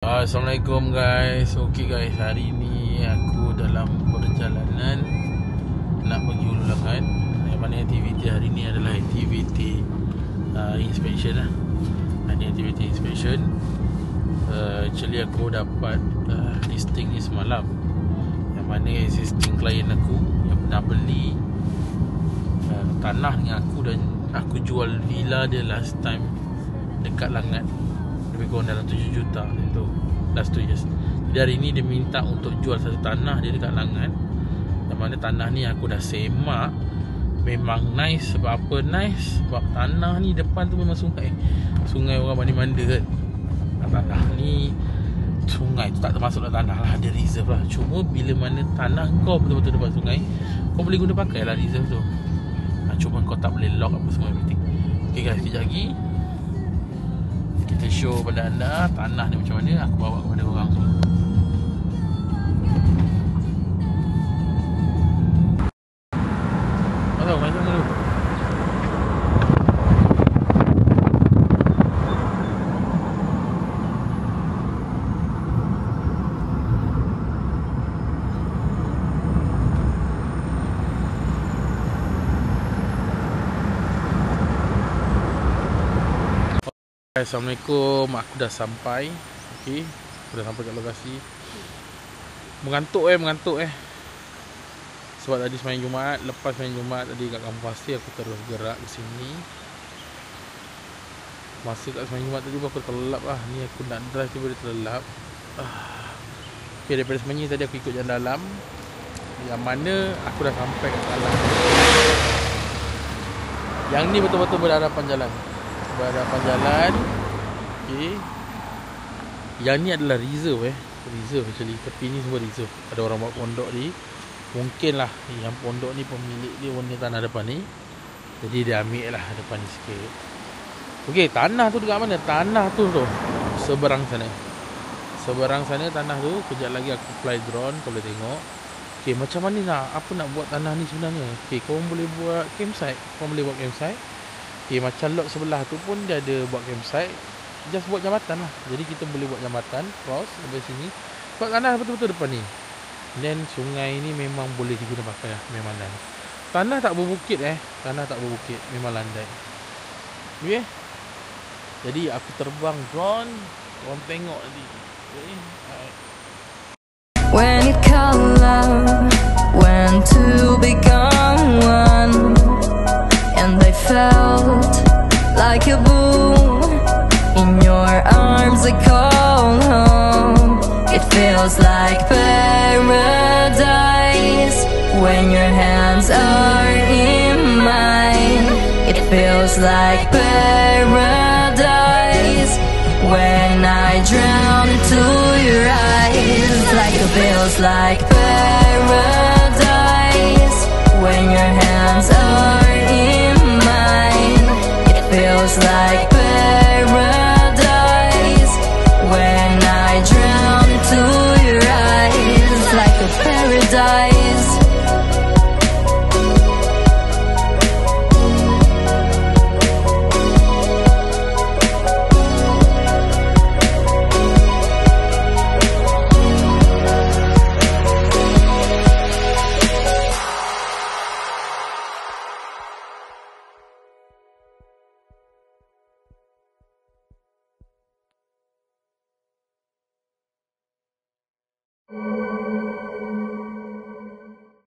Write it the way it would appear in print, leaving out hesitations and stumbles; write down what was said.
Assalamualaikum guys. Okay guys, hari ni aku dalam perjalanan nak pergi Hulu Langat. Yang mana aktiviti hari ni adalah aktiviti inspection lah. Ini aktiviti inspection. Actually aku dapat listing ni semalam. Yang mana existing klien aku yang pernah beli tanah dengan aku, dan aku jual villa dia last time dekat Langat lebih kurang dalam 7 juta itu last 2 years. Jadi hari ni dia minta untuk jual satu tanah dia dekat Langat. Yang mana tanah ni aku dah semak. Memang nice. Sebab apa nice? Sebab tanah ni depan tu memang sungai. Sungai orang mandi-mandi kan. Tanah ni, sungai tu tak termasuk dalam tanah lah, ada reserve lah. Cuma bila mana tanah kau betul-betul depan sungai, kau boleh guna pakai lah reserve tu. Cuma kau tak boleh lock apa semua everything. Okay guys, sekejap lagi kita show pada anda tanah ni macam mana. Aku bawa kepada korang semua. Tahu macam mana dulu. Assalamualaikum, aku dah sampai. Okey, aku dah sampai kat lokasi. Mengantuk sebab tadi semalam Jumaat, lepas semalam Jumaat tadi kat Kampung Pasir aku terus gerak ke sini. Masa kat semalam Jumaat tadi aku terlelap lah. Ni aku nak drive tiba-tiba terlelap. Okey, daripada semalam tadi aku ikut jalan dalam, yang mana aku dah sampai kat dalam. Yang ni betul-betul berhadapan jalan. Okay. Yang ni adalah reserve reserve actually. Tepi ni semua reserve. Ada orang buat pondok ni. Mungkin lah yang pondok ni pemilik dia punya tanah depan ni, jadi dia ambil lah depan ni sikit. Okay, tanah tu dekat mana? Tanah tu seberang sana tanah tu. Kejap lagi aku fly drone, kau boleh tengok. Okay, macam mana nak buat tanah ni sebenarnya. Okay, korang boleh buat campsite. Okay, macam lot sebelah tu pun dia ada buat campsite. Just buat jambatan lah. Jadi kita boleh buat jambatan cross sampai sini. Sebab tanah betul-betul depan ni. Dan sungai ni memang boleh diguna pakai lah. Memang landai. Tanah tak berbukit memang landai. Okay. Jadi aku terbang drone, korang tengok tadi. Okay. When it called love, when two become one, and I felt like a boom in your arms. I call home. It feels like paradise when your hands are in mine. It feels like paradise when I drown into your eyes. Like it feels like paradise when your hands are